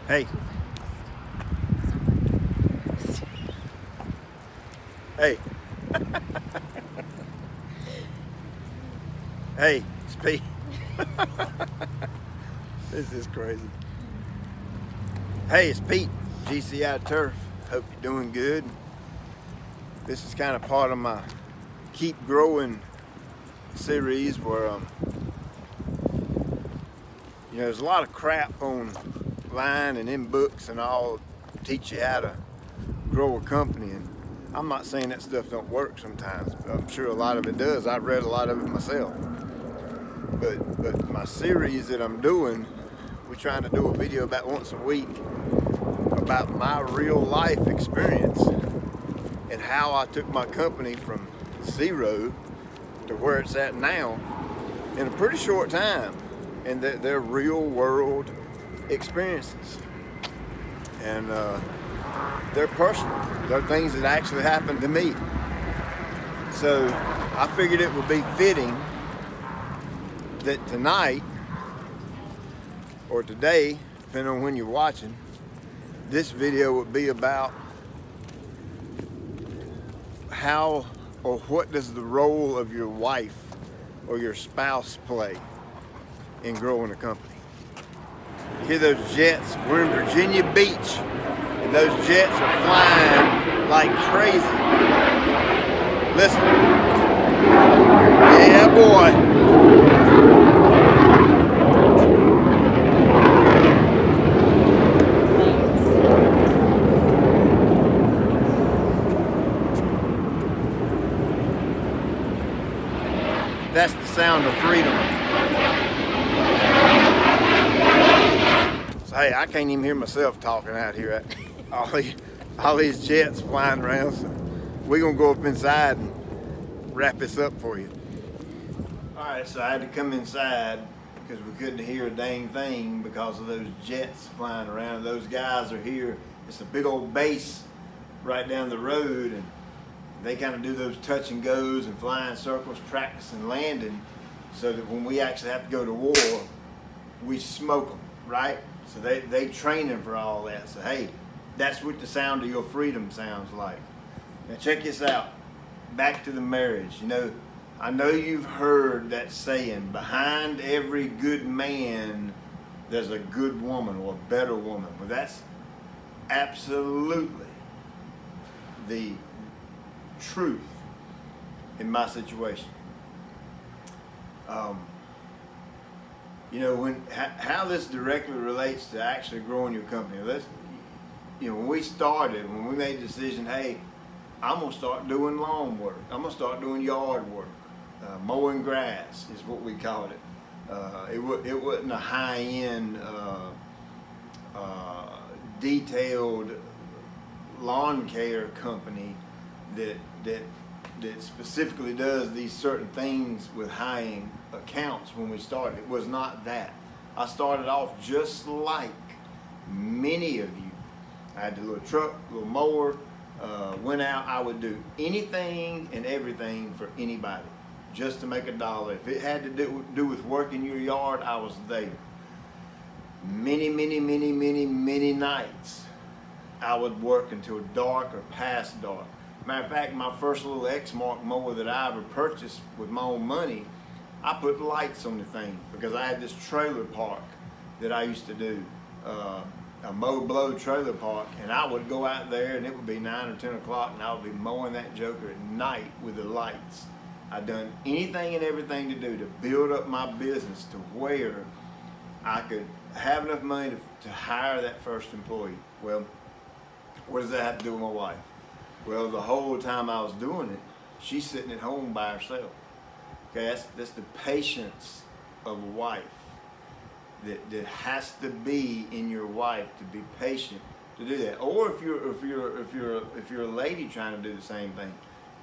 Hey, hey, hey, Speed. This is crazy. Hey, it's Pete, GCI Turf. Hope you're doing good. This is kind of part of my Keep Growing series where, there's a lot of crap online and in books and all teach you how to grow a company. And I'm not saying that stuff don't work sometimes, but I'm sure a lot of it does. I've read a lot of it myself. But my series that I'm doing, we're trying to do a video about once a week about my real life experience and how I took my company from zero to where it's at now in a pretty short time, and they're real world experiences, and they're personal. They're things that actually happened to me. So I figured it would be fitting that tonight or today, depending on when you're watching, this video would be about how or what does the role of your wife or your spouse play in growing a company. Hear those jets? We're in Virginia Beach and those jets are flying like crazy. Listen. Yeah, boy. That's the sound of freedom. So, hey, I can't even hear myself talking out here. All these jets flying around. So we're going to go up inside and wrap this up for you. All right, so I had to come inside because we couldn't hear a dang thing because of those jets flying around. Those guys are here. It's a big old base right down the road, and they kind of do those touch and goes and flying circles, practicing landing, so that when we actually have to go to war, we smoke them, right? So they training for all that. So hey, that's what the sound of your freedom sounds like. Now check this out. Back to the marriage. I know you've heard that saying, behind every good man, there's a good woman or a better woman. Well, that's absolutely the truth in my situation. How this directly relates to actually growing your company. When we made the decision, hey, I'm gonna start doing lawn work. I'm gonna start doing yard work. Mowing grass is what we called it. It wasn't a high-end, detailed lawn care company that specifically does these certain things with high-end accounts. When we started, it was not that. I started off just like many of you. I had the little truck, little mower, went out. I would do anything and everything for anybody just to make a dollar. If it had to do with working your yard, I was there. Many nights I would work until dark or past dark. Matter of fact, my first little X-Mark mower that I ever purchased with my own money, I put lights on the thing because I had this trailer park that I used to do, a mow-blow trailer park, and I would go out there and it would be 9 or 10 o'clock and I would be mowing that joker at night with the lights. I'd done anything and everything to do to build up my business to where I could have enough money to hire that first employee. Well, what does that have to do with my wife? Well, the whole time I was doing it, she's sitting at home by herself. Okay, that's the patience of a wife that has to be in your wife, to be patient to do that. Or if you're a lady trying to do the same thing,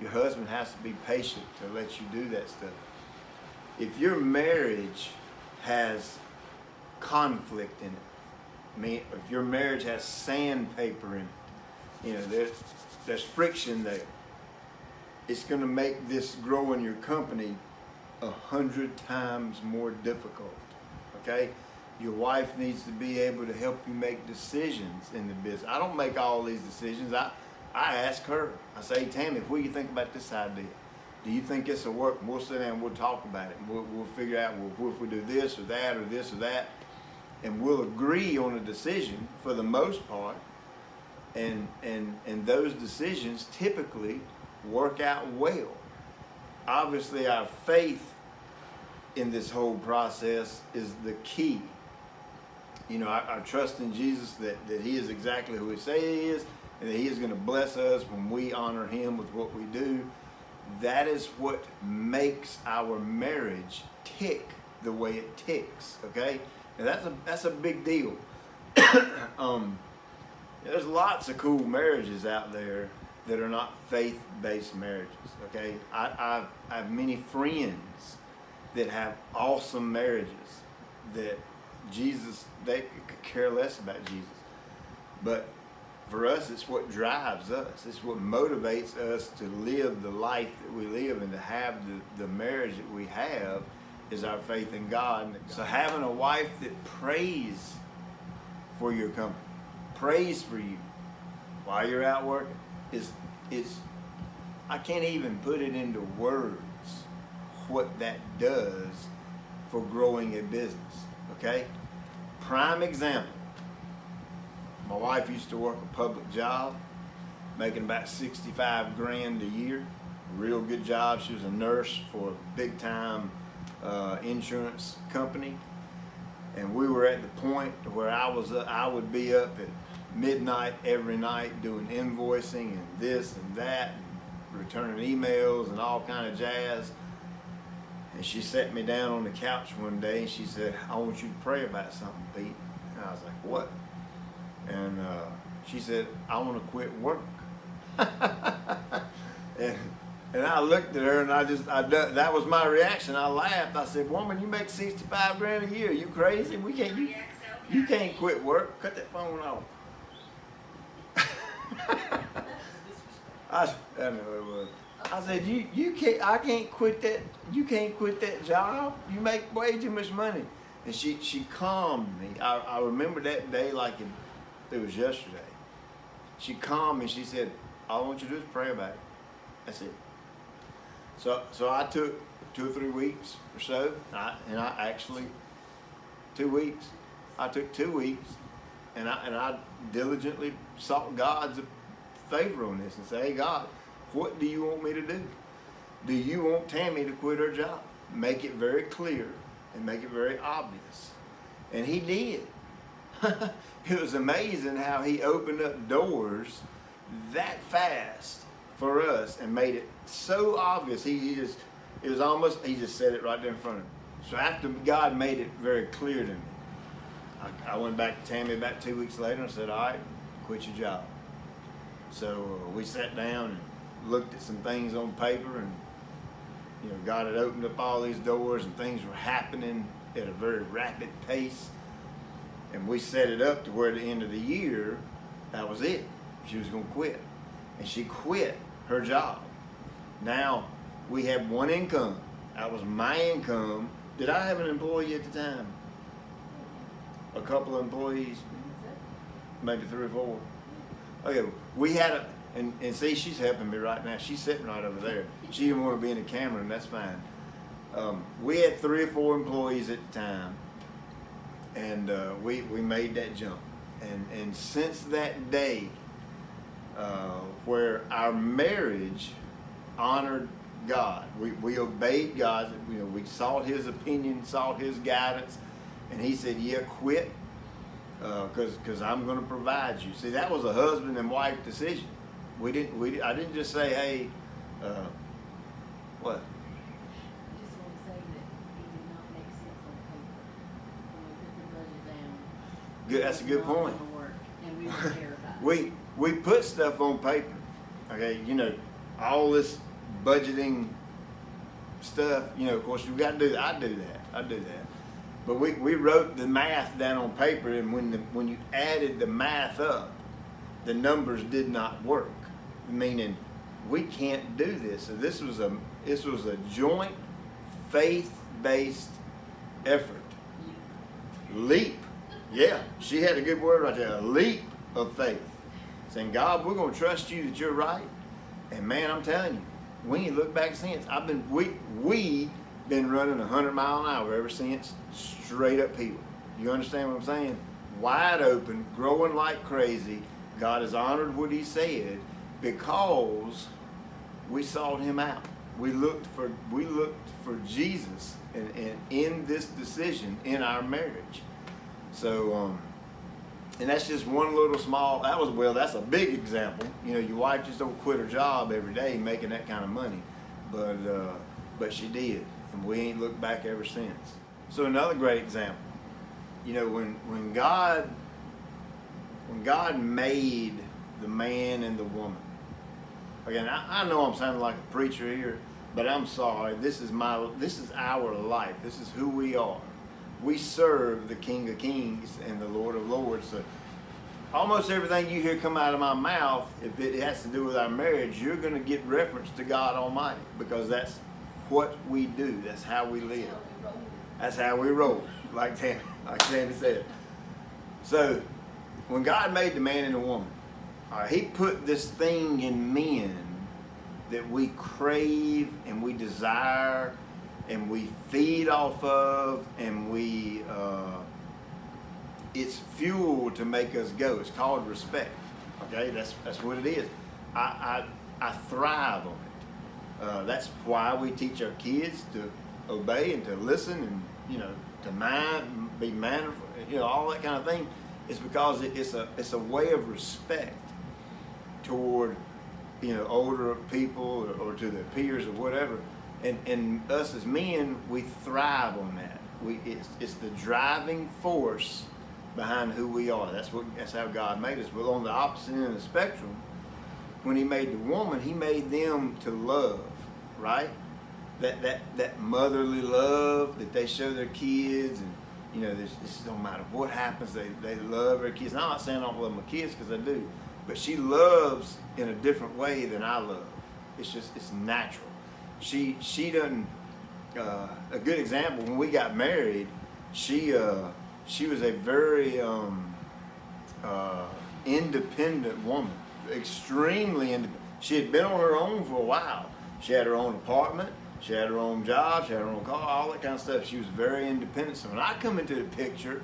your husband has to be patient to let you do that stuff. If your marriage has conflict in it, if your marriage has sandpaper in it, there's friction there, it's going to make this growing your company 100 times more difficult. Okay, Your wife needs to be able to help you make decisions in the business. I don't make all these decisions. I ask her. I say, Tammy, what do you think about this idea? Do you think this will work? And we'll sit down and we'll talk about it. And we'll figure out, well, what if we do this or that or this or that? And we'll agree on a decision for the most part. And those decisions typically work out well. Obviously, our faith in this whole process is the key. You know, our trust in Jesus that he is exactly who he says he is, and that he is going to bless us when we honor him with what we do. That is what makes our marriage tick the way it ticks, okay? And that's a big deal. There's lots of cool marriages out there that are not faith-based marriages, okay? I have many friends that have awesome marriages that Jesus, they could care less about Jesus. But for us, it's what drives us. It's what motivates us to live the life that we live and to have the marriage that we have is our faith in God. So having a wife that prays for your company, prays for you while you're out working, is I can't even put it into words what that does for growing a business, okay? Prime example. My wife used to work a public job, making about 65 grand a year. Real good job. She was a nurse for a big time insurance company. And we were at the point where I would be up at midnight every night doing invoicing and this and that, and returning emails and all kind of jazz. And she sat me down on the couch one day and she said, I want you to pray about something, Pete. And I was like, what? And she said, I want to quit work. and I looked at her and that was my reaction. I laughed. I said, woman, you make 65 grand a year. You crazy? You can't quit work. Cut that phone off. I know it was. I said, you can't. I can't quit that. You can't quit that job. You make way too much money. And she calmed me. I remember that day like it was yesterday. She calmed me. She said, all I want you to do is pray about it. That's it. So I took 2 or 3 weeks or so, and I actually 2 weeks. I took 2 weeks, and I diligently sought God's favor on this and say, hey God, what do you want me to do? Do you want Tammy to quit her job? Make it very clear and make it very obvious. And he did. It was amazing how he opened up doors that fast for us and made it so obvious. He just said it right there in front of me. So after God made it very clear to me, I went back to Tammy about 2 weeks later and said, all right, quit your job. So we sat down and looked at some things on paper, and you know, God had opened up all these doors and things were happening at a very rapid pace. And we set it up to where at the end of the year, that was it. She was going to quit. And she quit her job. Now, we had one income. That was my income. Did I have an employee at the time? A couple of employees? Maybe 3 or 4. Okay, we had and see, she's helping me right now. She's sitting right over there. She didn't want to be in the camera, and that's fine. We had 3 or 4 employees at the time. And we made that jump, and since that day, where our marriage honored God, we obeyed God. You know, we sought His opinion, sought His guidance, and He said, "Yeah, quit, because I'm going to provide you." See, that was a husband and wife decision. I didn't just say, "Hey, what?" Good, that's a good point. We put stuff on paper. Okay, you know, all this budgeting stuff, you know, of course you got to do that. I do that. But we wrote the math down on paper, and when you added the math up, the numbers did not work. Meaning, we can't do this. So this was a joint faith-based effort. leap. Yeah, she had a good word right there, a leap of faith. Saying, God, we're going to trust you that you're right. And man, I'm telling you, we ain't looked back since. We been running 100 miles an hour ever since, straight up hill. You understand what I'm saying? Wide open, growing like crazy. God has honored what he said because we sought him out. We looked for Jesus in this decision in our marriage. So, and that's just one little small, that's a big example. You know, your wife just don't quit her job every day making that kind of money. But she did, and we ain't looked back ever since. So another great example, you know, when God made the man and the woman. Again, I know I'm sounding like a preacher here, but I'm sorry. This is our life. This is who we are. We serve the King of Kings and the Lord of Lords. So almost everything you hear come out of my mouth, if it has to do with our marriage, you're going to get reference to God Almighty, because that's what we do. That's how we live. That's how we roll, like Tammy said. So when God made the man and the woman, he put this thing in men that we crave and we desire and we feed off of, and it's fuel to make us go. It's called respect. Okay, that's what it is. I thrive on it. That's why we teach our kids to obey and to listen, and to be mannerful, all that kind of thing. It's because it's a way of respect toward older people or to their peers or whatever. And us as men, we thrive on that. It's the driving force behind who we are. That's how God made us. But on the opposite end of the spectrum, when he made the woman, he made them to love, right? That motherly love that they show their kids, and this no matter what happens, they love their kids. And I'm not saying I don't love my kids, because I do, but she loves in a different way than I love. It's natural. She doesn't. A good example, when we got married, she was a very independent woman, extremely independent. She had been on her own for a while. She had her own apartment, she had her own job, she had her own car, all that kind of stuff. She was very independent. So when I come into the picture,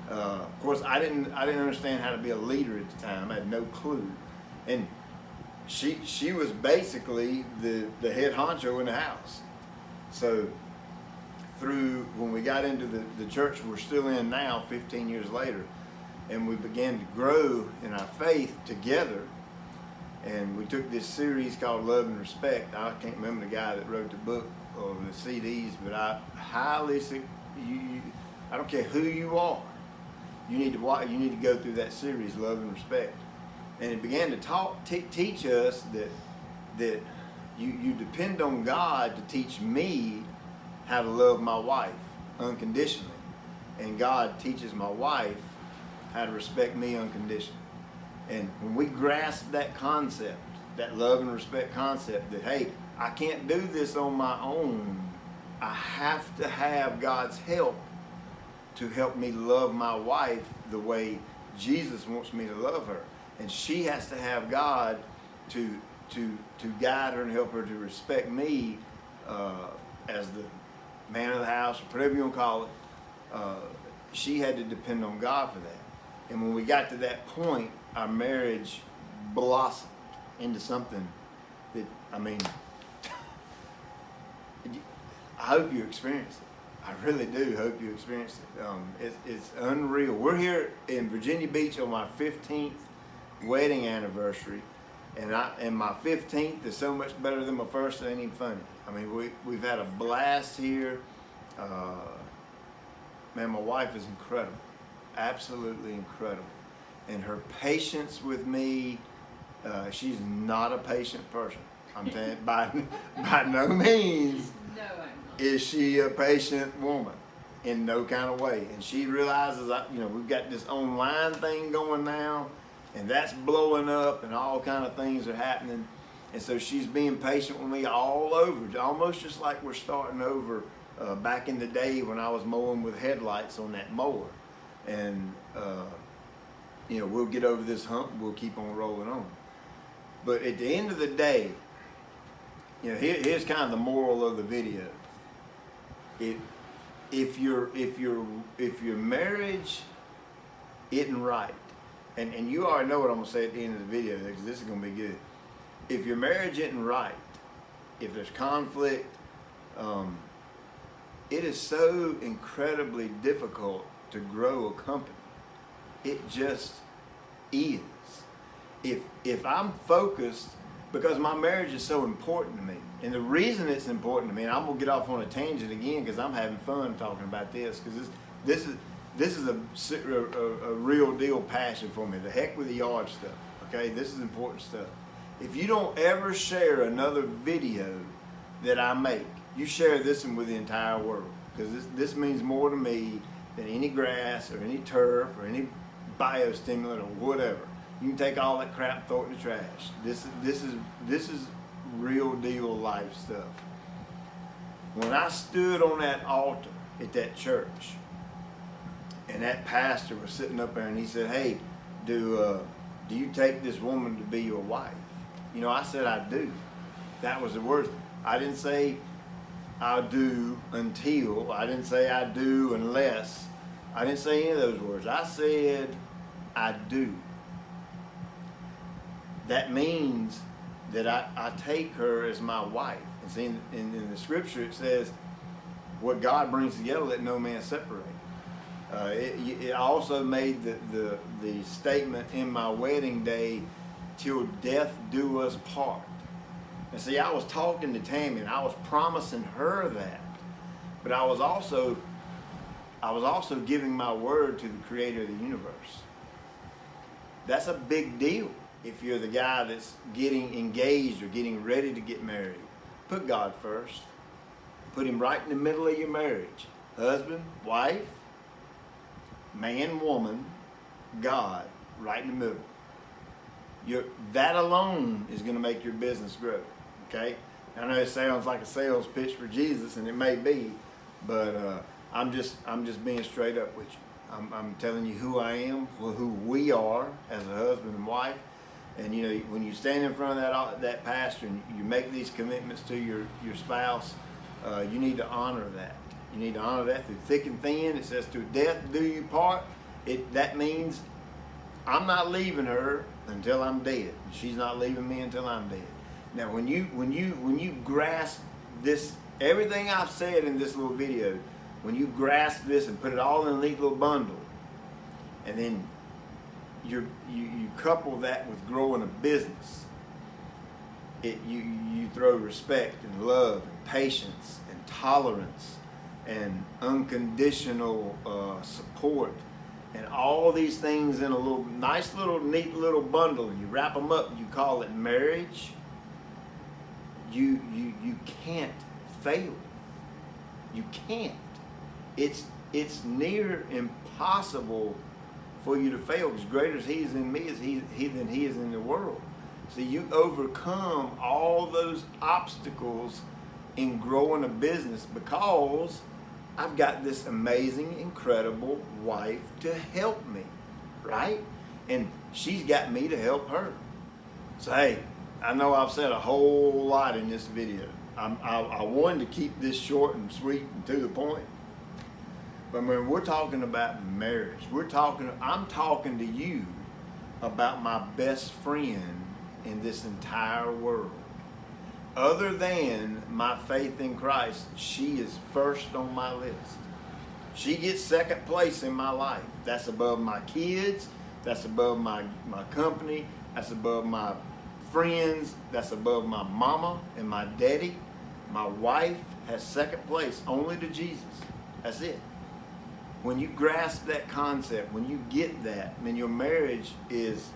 of course, I didn't understand how to be a leader at the time. I had no clue, and she was basically the head honcho in the house. So when we got into the church we're still in now, 15 years later, and we began to grow in our faith together, and we took this series called Love and Respect. I can't remember the guy that wrote the book or the CDs, but I highly I don't care who you are, you need to go through that series, Love and Respect. And it began to teach us that you depend on God to teach me how to love my wife unconditionally. And God teaches my wife how to respect me unconditionally. And when we grasp that concept, that love and respect concept, that, hey, I can't do this on my own. I have to have God's help to help me love my wife the way Jesus wants me to love her. And she has to have God to guide her and help her to respect me as the man of the house, or whatever you want to call it. She had to depend on God for that. And when we got to that point, our marriage blossomed into something that, I hope you experience it. I really do hope you experience it. It's unreal. We're here in Virginia Beach on my 15th wedding anniversary, and my 15th is so much better than my first. It ain't even funny. We've had a blast here. Man, my wife is incredible, absolutely incredible, and her patience with me. She's not a patient person. I'm telling you, by no means is she a patient woman, in no kind of way. And she realizes, we've got this online thing going now, and that's blowing up, and all kind of things are happening. And so she's being patient with me all over, almost just like we're starting over back in the day when I was mowing with headlights on that mower. And, you know, we'll get over this hump, we'll keep on rolling on. But at the end of the day, you know, here's kind of the moral of the video. If your marriage isn't right, and you already know what I'm gonna say at the end of the video, because this is gonna be good. If your marriage isn't right, if there's conflict, it is so incredibly difficult to grow a company. It just is. If I'm focused, because my marriage is so important to me, and the reason it's important to me, and I'm gonna get off on a tangent again because I'm having fun talking about this, because this is a real deal passion for me. The heck with the yard stuff. Okay, this is important stuff. If you don't ever share another video that I make, you share this one with the entire world, because this means more to me than any grass or any turf or any biostimulant or whatever. You can take all that crap and throw it in the trash. This is real deal life stuff. When I stood on that altar at that church, and that pastor was sitting up there, and he said, "Hey, do you take this woman to be your wife?" You know, I said, "I do." That was the words. I didn't say I do until. I didn't say I do unless. I didn't say any of those words. I said I do. That means that I take her as my wife. And see, in the scripture it says, what God brings together, let no man separate. It also made the statement in my wedding day, till death do us part. And see, I was talking to Tammy and I was promising her that, but I was also giving my word to the creator of the universe. That's a big deal. If you're the guy that's getting engaged or getting ready to get married, put God first. Put him right in the middle of your marriage. Husband, wife, man, woman, God, right in the middle. That alone is going to make your business grow. Okay? I know it sounds like a sales pitch for Jesus, and it may be, but I'm just being straight up with you. I'm telling you who I am, who we are as a husband and wife. And you know, when you stand in front of that pastor and you make these commitments to your spouse, you need to honor that. You need to honor that through thick and thin. It says, "To death do you part." That means I'm not leaving her until I'm dead. She's not leaving me until I'm dead. Now, when you grasp this, everything I've said in this little video, when you grasp this and put it all in a neat little bundle, and then you couple that with growing a business, you throw respect and love and patience and tolerance and unconditional support and all these things in a little nice little neat little bundle, and you wrap them up and you call it marriage. You can't fail. You can't. It's near impossible for you to fail, because greater is he is in me than he is in the world. So you overcome all those obstacles in growing a business, because I've got this amazing, incredible wife to help me, right? And she's got me to help her. So hey, I know I've said a whole lot in this video. I wanted to keep this short and sweet and to the point. But when we're talking about marriage, I'm talking to you about my best friend in this entire world. Other than my faith in Christ, she is first on my list. She gets second place in my life. That's above my kids. That's above my company. That's above my friends. That's above my mama and my daddy. My wife has second place only to Jesus. That's it. When you grasp that concept, when you get that, then your marriage is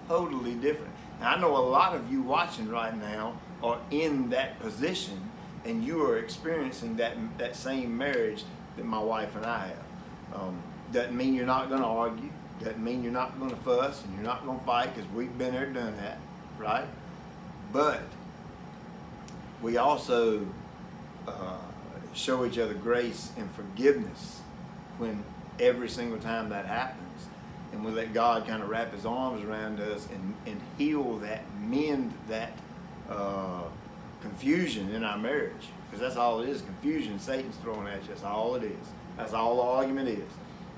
totally different. And I know a lot of you watching right now are in that position, and you are experiencing that same marriage that my wife and I have. Doesn't mean you're not going to argue. Doesn't mean you're not going to fuss and you're not going to fight, because we've been there, done that, right? But we also show each other grace and forgiveness when every single time that happens. And we let God kind of wrap his arms around us and heal that, mend that confusion in our marriage. Because that's all it is, confusion Satan's throwing at you. That's all it is. That's all the argument is.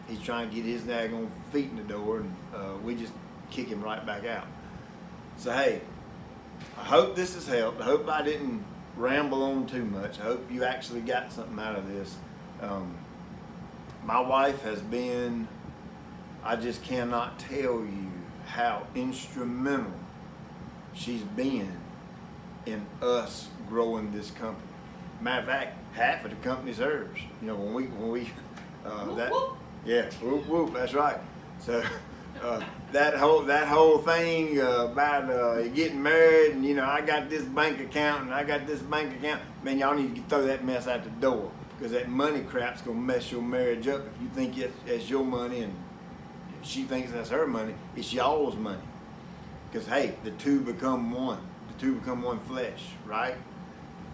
He's trying to get his daggone feet in the door, and we just kick him right back out. So hey, I hope this has helped. I hope I didn't ramble on too much. I hope you actually got something out of this. My wife has been, I just cannot tell you how instrumental she's been in us growing this company. Matter of fact, half of the company's hers. You know, when we that, yeah, whoop whoop, that's right. So that whole thing about getting married, and you know, I got this bank account and I got this bank account. Man, y'all need to throw that mess out the door, because that money crap's gonna mess your marriage up. If you think it's your money and she thinks that's her money, it's y'all's money. Because hey, the two become one. The two become one flesh, right?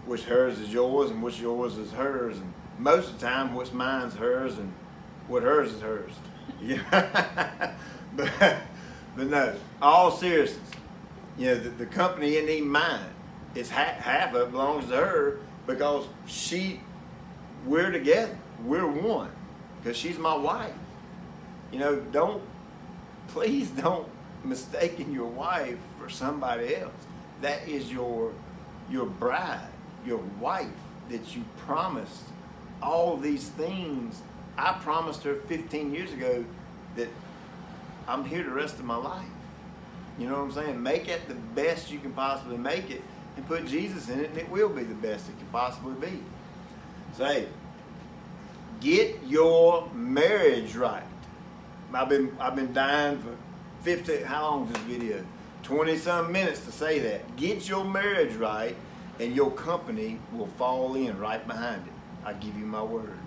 Which hers is yours and which yours is hers, and most of the time what's mine's hers and what hers is hers. Yeah. but no, all seriousness, you know, the company isn't even mine. It's half of it belongs to her, because we're together, we're one, because she's my wife. You know, please don't mistaken your wife for somebody else. That is your bride, your wife that you promised all these things. I promised her 15 years ago that I'm here the rest of my life. You know what I'm saying? Make it the best you can possibly make it, and put Jesus in it, and it will be the best it can possibly be. So hey, get your marriage right. I've been dying for 50, how long is this video? 20-some minutes to say that. Get your marriage right, and your company will fall in right behind it. I give you my word.